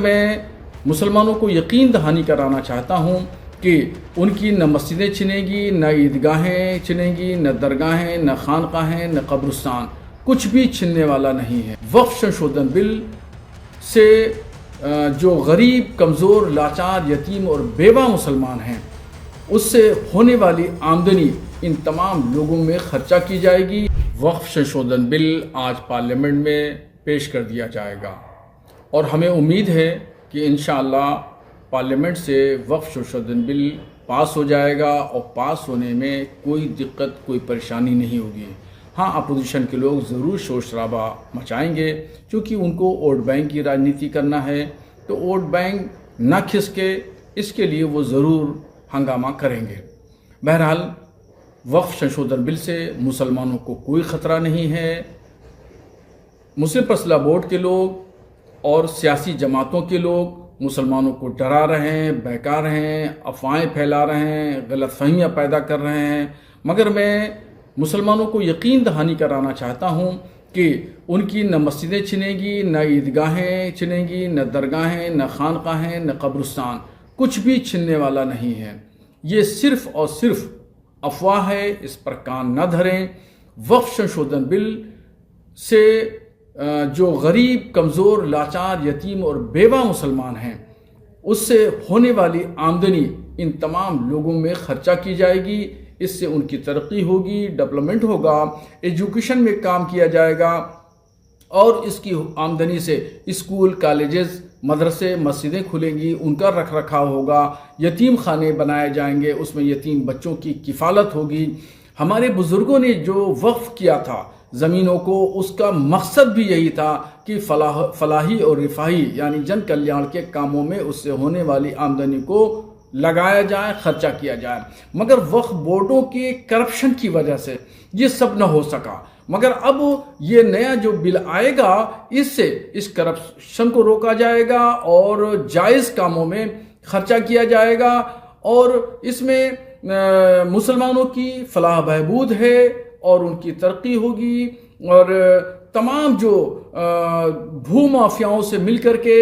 मैं मुसलमानों को यकीन दहानी कराना चाहता हूँ कि उनकी न मस्जिदें छिनेंगी, न ईदगाहें छिनेंगी, न दरगाहें, न खानकाहें, न कब्रिस्तान, कुछ भी छिनने वाला नहीं है। वक्फ संशोधन बिल से जो गरीब, कमज़ोर, लाचार, यतीम और बेवा मुसलमान हैं, उससे होने वाली आमदनी इन तमाम लोगों में खर्चा की जाएगी। वक्फ संशोधन बिल आज पार्लियामेंट में पेश कर दिया जाएगा और हमें उम्मीद है कि इंशाअल्लाह पार्लियामेंट से वक्फ संशोधन बिल पास हो जाएगा और पास होने में कोई दिक्कत, कोई परेशानी नहीं होगी। हाँ, अपोजिशन के लोग ज़रूर शोर शराबा मचाएंगे क्योंकि उनको वोट बैंक की राजनीति करना है, तो वोट बैंक ना खिसके इसके लिए वो ज़रूर हंगामा करेंगे। बहरहाल वक्फ संशोधन बिल से मुसलमानों को कोई ख़तरा नहीं है। मुस्लिम पर्सनल बोर्ड के लोग और सियासी जमातों के लोग मुसलमानों को डरा रहे हैं, बहका रहे हैं, अफवाहें फैला रहे हैं, गलतफहमियाँ पैदा कर रहे हैं, मगर मैं मुसलमानों को यकीन दहानी कराना चाहता हूँ कि उनकी न मस्जिदें छिनेंगी, न ईदगाहें छिनेंगी, न दरगाहें, न खानकाहें, न कब्रिस्तान, कुछ भी छिनने वाला नहीं है। ये सिर्फ़ और सिर्फ अफवाह है, इस पर कान न धरें। वक्फ संशोधन बिल से जो गरीब, कमज़ोर, लाचार, यतीम और बेवा मुसलमान हैं, उससे होने वाली आमदनी इन तमाम लोगों में खर्चा की जाएगी। इससे उनकी तरक्की होगी, डेवलपमेंट होगा, एजुकेशन में काम किया जाएगा और इसकी आमदनी से स्कूल, कॉलेजेस, मदरसे, मस्जिदें खुलेंगी, उनका रख रखाव होगा, यतीम खाने बनाए जाएंगे, उसमें यतीम बच्चों की किफ़ालत होगी। हमारे बुज़ुर्गों ने जो वक्फ़ किया था ज़मीनों को, उसका मकसद भी यही था कि फलाही और रिफाही यानी जन कल्याण के कामों में उससे होने वाली आमदनी को लगाया जाए, खर्चा किया जाए। मगर वक्फ बोर्डों के करप्शन की वजह से ये सब न हो सका। मगर अब ये नया जो बिल आएगा, इससे इस करप्शन को रोका जाएगा और जायज़ कामों में खर्चा किया जाएगा और इसमें मुसलमानों की फलाह बहबूद है और उनकी तरक्की होगी और तमाम जो भू माफियाओं से मिलकर के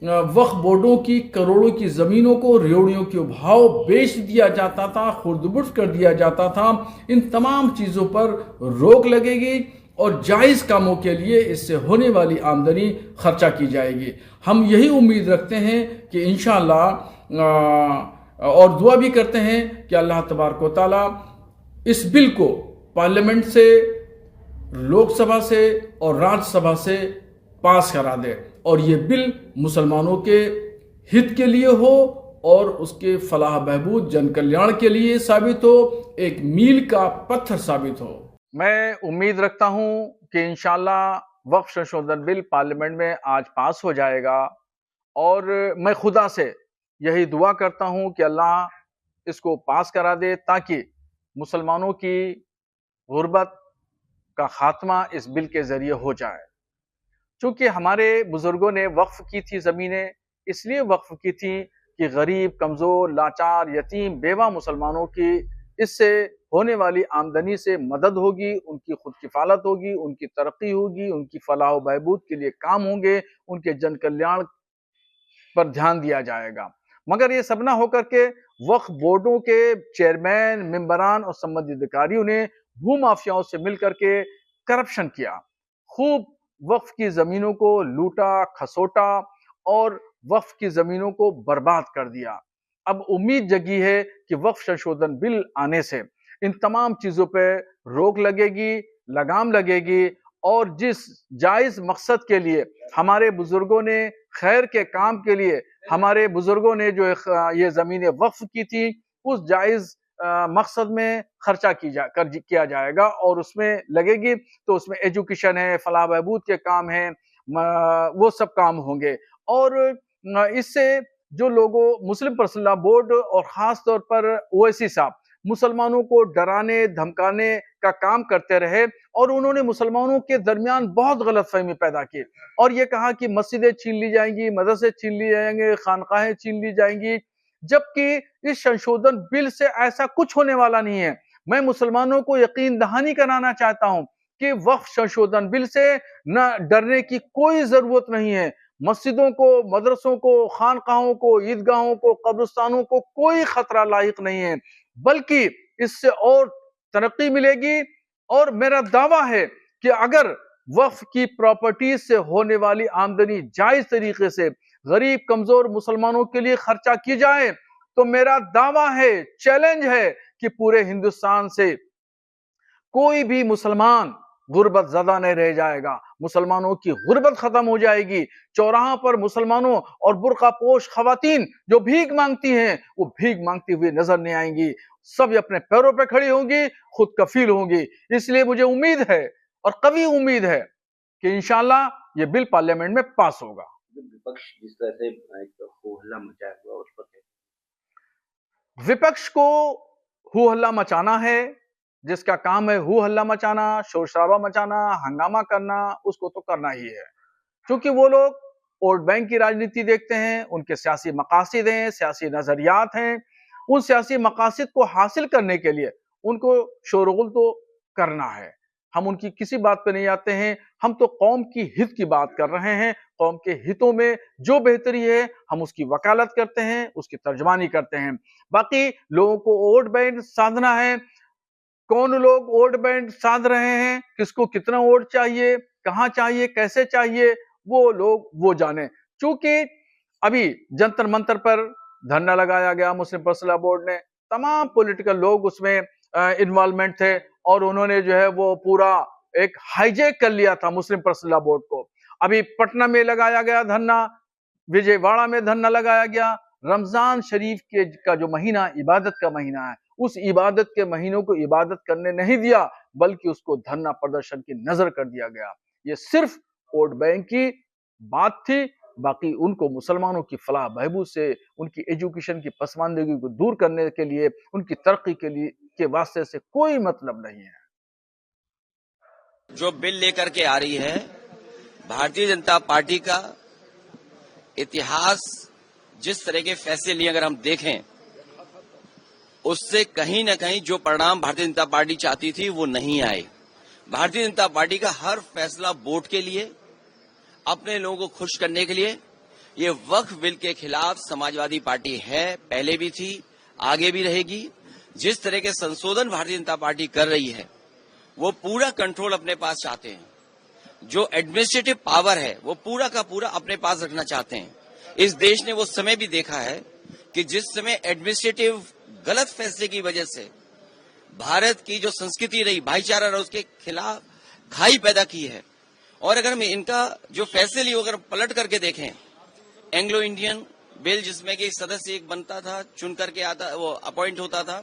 वक्फ बोर्डों की करोड़ों की ज़मीनों को रेवड़ियों के भाव बेच दिया जाता था, खुर्द-बुर्द कर दिया जाता था, इन तमाम चीज़ों पर रोक लगेगी और जायज़ कामों के लिए इससे होने वाली आमदनी खर्चा की जाएगी। हम यही उम्मीद रखते हैं कि इंशाअल्लाह और दुआ भी करते हैं कि अल्लाह तबारक व तआला इस बिल को पार्लियामेंट से, लोकसभा से और राज्यसभा से पास करा दे और ये बिल मुसलमानों के हित के लिए हो और उसके फलाह बहबूद, जन कल्याण के लिए साबित हो, एक मील का पत्थर साबित हो। मैं उम्मीद रखता हूं कि इंशाअल्लाह वक्फ संशोधन बिल पार्लियामेंट में आज पास हो जाएगा और मैं खुदा से यही दुआ करता हूं कि अल्लाह इसको पास करा दे ताकि मुसलमानों की गुर्बत का खात्मा इस बिल के जरिए हो जाए। चूंकि हमारे बुजुर्गों ने वक्फ की थी ज़मीनें, इसलिए वक्फ की थी कि गरीब, कमज़ोर, लाचार, यतीम, बेवा मुसलमानों की इससे होने वाली आमदनी से मदद होगी, उनकी खुद किफ़ालत होगी, उनकी तरक्की होगी, उनकी फलाह बहबूद के लिए काम होंगे, उनके जन कल्याण पर ध्यान दिया जाएगा। मगर ये सब ना होकर के वक्फ बोर्डों के चेयरमैन, मेंबरान और संबंधित अधिकारियों ने भू माफियाओं से मिलकर के करप्शन किया, खूब वक्फ की जमीनों को लूटा, खसोटा और वक्फ की जमीनों को बर्बाद कर दिया। अब उम्मीद जगी है कि वक्फ संशोधन बिल आने से इन तमाम चीजों पे रोक लगेगी, लगाम लगेगी और जिस जायज मकसद के लिए हमारे बुजुर्गों ने, खैर के काम के लिए हमारे बुजुर्गों ने जो ये जमीनें वक्फ की थी, उस जायज मकसद में खर्चा किया जाएगा और उसमें लगेगी, तो उसमें एजुकेशन है, फलाह बहबूद के काम हैं, वो सब काम होंगे और इससे जो लोगों मुस्लिम पर्सनल बोर्ड और ख़ास तौर पर ओवैसी साहब मुसलमानों को डराने धमकाने का काम करते रहे और उन्होंने मुसलमानों के दरमियान बहुत गलतफहमी पैदा की और ये कहा कि मस्जिदें छीन ली जाएंगी, मदरसे छीन लिए जाएंगे, खानकाहें छीन ली जाएंगी, जबकि इस संशोधन बिल से ऐसा कुछ होने वाला नहीं है। मैं मुसलमानों को यकीन दहानी कराना चाहता हूं कि वक्फ संशोधन बिल से न डरने की कोई जरूरत नहीं है। मस्जिदों को, मदरसों को, खानकाहों को, ईदगाहों को, कब्रिस्तानों को कोई खतरा लायक नहीं है, बल्कि इससे और तरक्की मिलेगी। और मेरा दावा है कि अगर वक्फ की प्रॉपर्टी से होने वाली आमदनी जायज तरीके से गरीब कमजोर मुसलमानों के लिए खर्चा की जाए, तो मेरा दावा है, चैलेंज है कि पूरे हिंदुस्तान से कोई भी मुसलमान गुर्बत ज़दा नहीं रह जाएगा। मुसलमानों की गुर्बत खत्म हो जाएगी। चौराहा पर मुसलमानों और बुर्का पोश खवातीन जो भीख मांगती हैं, वो भीख मांगती हुई नजर नहीं आएंगी। सब अपने पैरों पे खड़ी होंगी, खुद कफील होंगी। इसलिए मुझे उम्मीद है और कभी उम्मीद है कि इंशाल्लाह ये बिल पार्लियामेंट में पास होगा। विपक्ष जिस तरह से एक हो हल्ला मचाया हुआ उस पर विपक्ष को हो हल्ला मचाना है, जिसका काम है हो हल्ला मचाना, शोर शराबा मचाना, हंगामा करना, उसको तो करना ही है। क्योंकि वो लोग वोट बैंक की राजनीति देखते हैं, उनके सियासी मकासद हैं, सियासी नजरियात हैं। उन सियासी मकासद को हासिल करने के लिए उनको शोरगुल तो करना है। हम उनकी किसी बात पे नहीं आते हैं, हम तो कौम की हित की बात कर रहे हैं। कौम के हितों में जो बेहतरी है हम उसकी वकालत करते हैं, उसकी तर्जमानी करते हैं। बाकी लोगों को वोट बैंक साधना है, कौन लोग वोट बैंक साध रहे हैं, किसको कितना वोट चाहिए, कहां चाहिए, कैसे चाहिए, वो लोग वो जाने। चूंकि अभी जंतर मंतर पर धरना लगाया गया मुस्लिम पर्सनल बोर्ड ने, तमाम पॉलिटिकल लोग उसमें इन्वॉल्वमेंट थे और उन्होंने जो है वो पूरा एक हाईजैक कर लिया था मुस्लिम पर्सनल बोर्ड को। अभी पटना में लगाया गया धरना, विजयवाड़ा में धरना लगाया गया। रमजान शरीफ के का जो महीना इबादत का महीना है, उस इबादत के महीनों को इबादत करने नहीं दिया, बल्कि उसको धरना प्रदर्शन की नजर कर दिया गया। ये सिर्फ वोट बैंक की बात थी। बाकी उनको मुसलमानों की फलाह बहबूद से, उनकी एजुकेशन की पसमानदगी को दूर करने के लिए, उनकी तरक्की के लिए के वास्ते से कोई मतलब नहीं है। जो बिल लेकर के आ रही है भारतीय जनता पार्टी का इतिहास, जिस तरह के फैसले लिए अगर हम देखें, उससे कहीं न कहीं जो परिणाम भारतीय जनता पार्टी चाहती थी वो नहीं आए। भारतीय जनता पार्टी का हर फैसला वोट के लिए, अपने लोगों को खुश करने के लिए। ये वक्फ बिल के खिलाफ समाजवादी पार्टी है, पहले भी थी, आगे भी रहेगी। जिस तरह के संशोधन भारतीय जनता पार्टी कर रही है, वो पूरा कंट्रोल अपने पास चाहते हैं। जो एडमिनिस्ट्रेटिव पावर है वो पूरा का पूरा अपने पास रखना चाहते हैं। इस देश ने वो समय भी देखा है कि जिस समय एडमिनिस्ट्रेटिव गलत फैसले की वजह से भारत की जो संस्कृति रही, भाईचारा रहा, उसके खिलाफ खाई पैदा की है। और अगर हम इनका जो फैसले लिए अगर पलट करके देखें, एंग्लो इंडियन बिल जिसमें कि सदस्य एक बनता था, चुन करके आता, वो अपॉइंट होता था,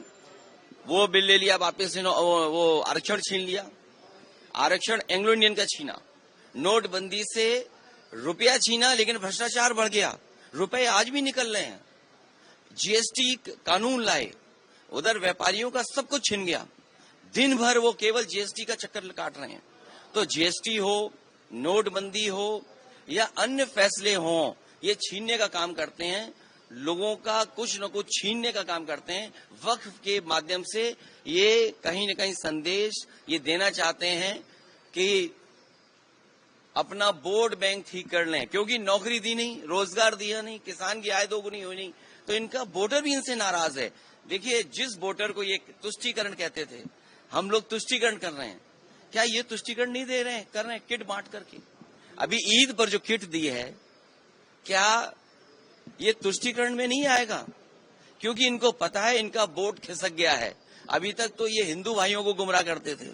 वो बिल ले लिया वापस, वो आरक्षण छीन लिया। आरक्षण एंग्लो इंडियन का छीना, नोटबंदी से रुपया छीना, लेकिन भ्रष्टाचार बढ़ गया, रुपए आज भी निकल रहे हैं। जीएसटी कानून लाए, उधर व्यापारियों का सब कुछ छिन गया, दिन भर वो केवल जीएसटी का चक्कर काट रहे हैं। तो जीएसटी हो, नोटबंदी हो या अन्य फैसले हों, ये छीनने का काम करते हैं, लोगों का कुछ न कुछ छीनने का काम करते हैं। वक्फ के माध्यम से ये कहीं न कहीं संदेश ये देना चाहते हैं कि अपना वोट बैंक ठीक कर लें, क्योंकि नौकरी दी नहीं, रोजगार दिया नहीं, किसान की आय दोगुनी हुई नहीं, तो इनका वोटर भी इनसे नाराज है। देखिए, जिस वोटर को ये तुष्टीकरण कहते थे, हम लोग तुष्टीकरण कर रहे हैं, क्या ये तुष्टीकरण नहीं दे रहे हैं, कर रहे हैं किट बांट करके। अभी ईद पर जो किट दी है, क्या ये तुष्टीकरण में नहीं आएगा? क्योंकि इनको पता है इनका वोट खिसक गया है। अभी तक तो ये हिंदू भाइयों को गुमराह करते थे,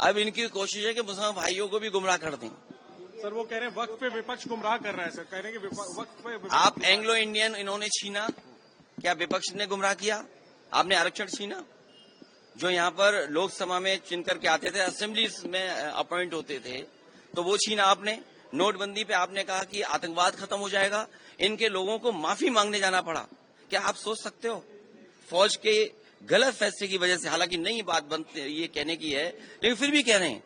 अब इनकी कोशिश है कि मुसलमान भाइयों को भी गुमराह कर दें। सर, वो कह रहे हैं वक्त पे विपक्ष गुमराह कर रहा है। सर कह रहे हैं कि वक्त पे आप एंग्लो इंडियन इन्होंने छीना, क्या विपक्ष ने गुमराह किया? आपने आरक्षण छीना, जो यहाँ पर लोकसभा में चुन करके आते थे, असेंबली में अपॉइंट होते थे, तो वो छीना आपने। नोटबंदी पे आपने कहा कि आतंकवाद खत्म हो जाएगा, इनके लोगों को माफी मांगने जाना पड़ा। क्या आप सोच सकते हो? फौज के गलत फैसले की वजह से, हालांकि नई बात बनती ये कहने की है, लेकिन फिर भी कह रहे हैं,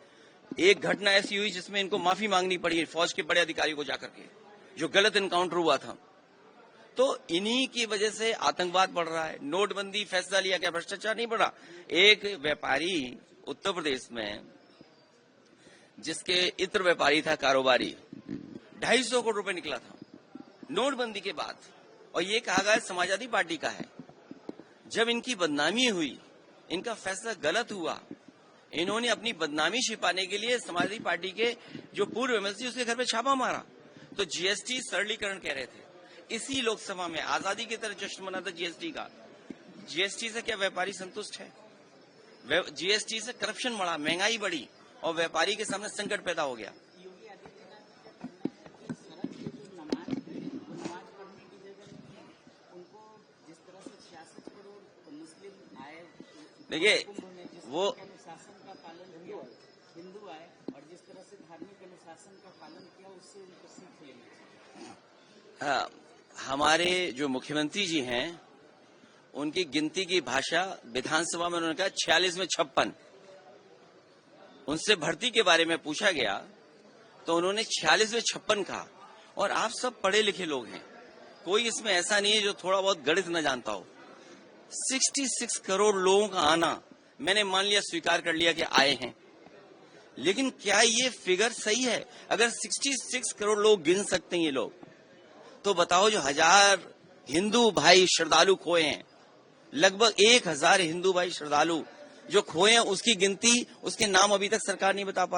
एक घटना ऐसी हुई जिसमें इनको माफी मांगनी पड़ी फौज के बड़े अधिकारी को जाकर के, जो गलत एनकाउंटर हुआ था। तो इन्हीं की वजह से आतंकवाद बढ़ रहा है। नोटबंदी फैसला लिया, क्या भ्रष्टाचार नहीं बढ़ा? एक व्यापारी उत्तर प्रदेश में, जिसके इत्र व्यापारी था, कारोबारी, 250 करोड़ रुपए निकला था नोटबंदी के बाद, और ये कहा गया समाजवादी पार्टी का है। जब इनकी बदनामी हुई, इनका फैसला गलत हुआ, इन्होंने अपनी बदनामी छिपाने के लिए समाजवादी पार्टी के जो पूर्व एमएलसी उसके घर पे छापा मारा। तो जीएसटी सरलीकरण कह रहे थे, इसी लोकसभा में आजादी की तरह जश्न मना था जीएसटी का। जीएसटी से क्या व्यापारी संतुष्ट है? जीएसटी से करप्शन बढ़ा, महंगाई बढ़ी और व्यापारी के सामने संकट पैदा हो गया। देखिए वो अनुशासन का पालन किया, हिंदू आए और जिस तरह से धार्मिक अनुशासन का पालन किया, उससे उनको सीख लेनी चाहिए। हाँ, हमारे जो मुख्यमंत्री जी हैं, उनकी गिनती की भाषा विधानसभा में उन्होंने कहा 46 में 56। उनसे भर्ती के बारे में पूछा गया तो उन्होंने 46 में 56 कहा। और आप सब पढ़े लिखे लोग हैं, कोई इसमें ऐसा नहीं है जो थोड़ा बहुत गणित न जानता हो। 66 करोड़ लोगों का आना, मैंने मान लिया, स्वीकार कर लिया कि आए हैं, लेकिन क्या ये फिगर सही है? अगर 66 करोड़ लोग गिन सकते हैं ये लोग, तो बताओ जो 1000 हिंदू भाई श्रद्धालु खोए हैं, लगभग 1000 हिंदू भाई श्रद्धालु जो खोए हैं, उसकी गिनती, उसके नाम अभी तक सरकार नहीं बता पा रही।